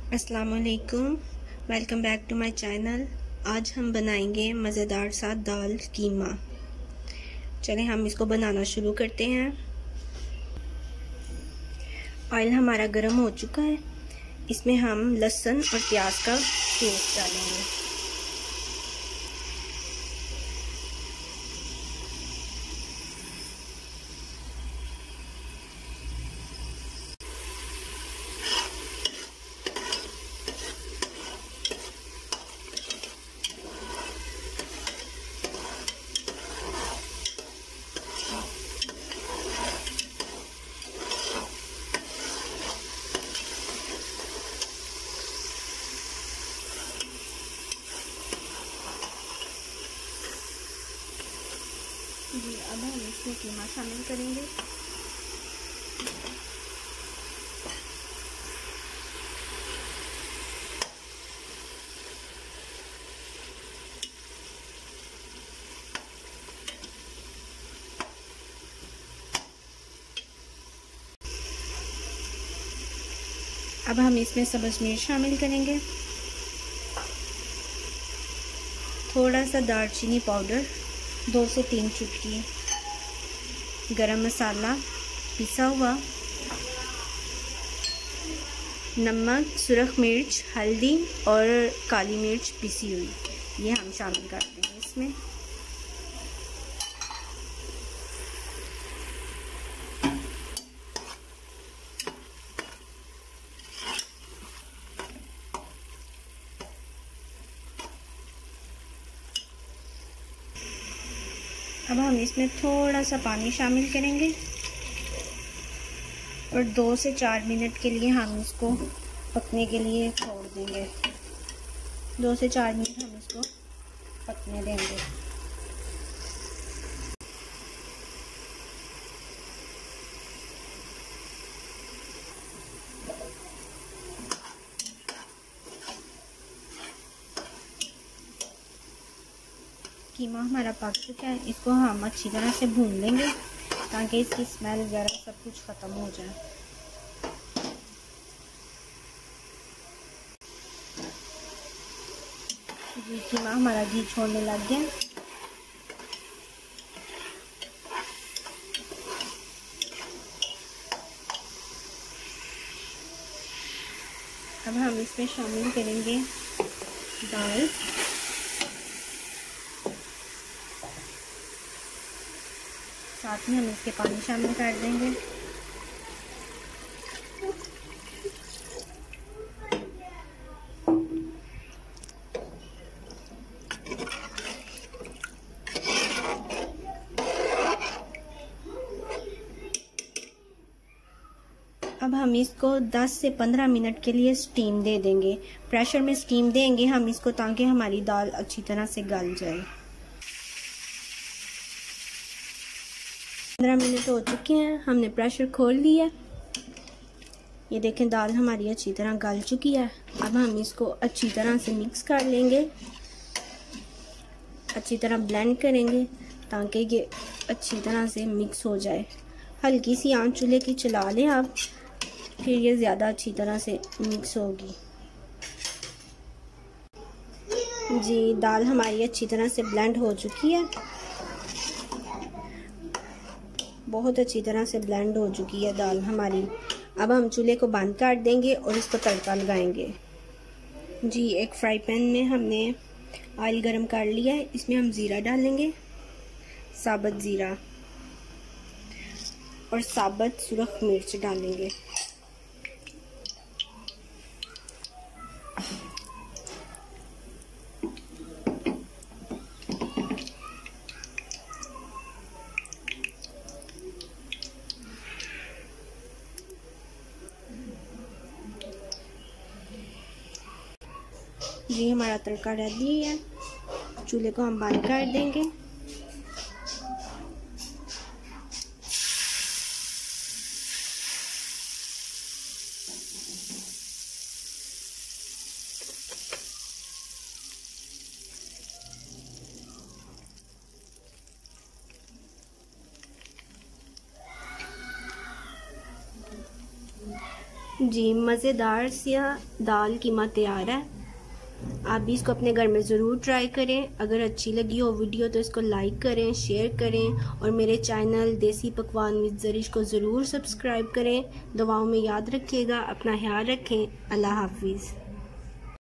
अस्सलाम वालेकुम, welcome back to my channel. आज हम बनाएंगे मज़ेदार सा दाल कीमा। चलें हम इसको बनाना शुरू करते हैं। ऑयल हमारा गर्म हो चुका है, इसमें हम लहसुन और प्याज का पेस्ट डालेंगे। जी अब हम इसमें कीमा शामिल करेंगे। अब हम इसमें सब्ज़ मिर्च शामिल करेंगे, थोड़ा सा दालचीनी पाउडर 2 से 3 चुटकी, गरम मसाला पिसा हुआ, नमक, सुरख मिर्च, हल्दी और काली मिर्च पिसी हुई, ये हम शामिल करते हैं इसमें। अब हम इसमें थोड़ा सा पानी शामिल करेंगे और 2 से 4 मिनट के लिए हम इसको पकने के लिए छोड़ देंगे। 2 से 4 मिनट हम इसको पकने देंगे। कीमा हमारा पक चुका है, इसको हम अच्छी तरह से भून लेंगे ताकि इसकी स्मेल वगैरह सब कुछ ख़त्म हो जाए। जी कीमा हमारा घी छोड़ने लग गया। अब हम इसमें शामिल करेंगे दाल। साथ में हम इसके पानी शामिल कर देंगे। अब हम इसको 10 से 15 मिनट के लिए स्टीम दे देंगे। प्रेशर में स्टीम देंगे हम इसको ताकि हमारी दाल अच्छी तरह से गल जाए। 15 मिनट हो चुके हैं, हमने प्रेशर खोल लिया। ये देखें दाल हमारी अच्छी तरह गल चुकी है। अब हम इसको अच्छी तरह से मिक्स कर लेंगे, अच्छी तरह ब्लेंड करेंगे ताकि ये अच्छी तरह से मिक्स हो जाए। हल्की सी आंच चूल्हे की चला लें आप, फिर ये ज़्यादा अच्छी तरह से मिक्स होगी। जी दाल हमारी अच्छी तरह से ब्लेंड हो चुकी है, बहुत अच्छी तरह से ब्लेंड हो चुकी है दाल हमारी। अब हम चूल्हे को बंद कर देंगे और इसको तड़का लगाएंगे। जी एक फ्राई पैन में हमने ऑयल गरम कर लिया है, इसमें हम ज़ीरा डालेंगे, साबुत ज़ीरा और साबुत सुरख मिर्च डालेंगे। जी हमारा तड़का रेडी है, चूल्हे को हम बंद कर देंगे। जी, मज़ेदार सी दाल कीमा तैयार है। आप भी इसको अपने घर में ज़रूर ट्राई करें। अगर अच्छी लगी हो वीडियो तो इसको लाइक करें, शेयर करें और मेरे चैनल देसी पकवान विद ज़रिश को ज़रूर सब्सक्राइब करें। दुआओं में याद रखिएगा, अपना ख्याल रखें। अल्लाह हाफिज़।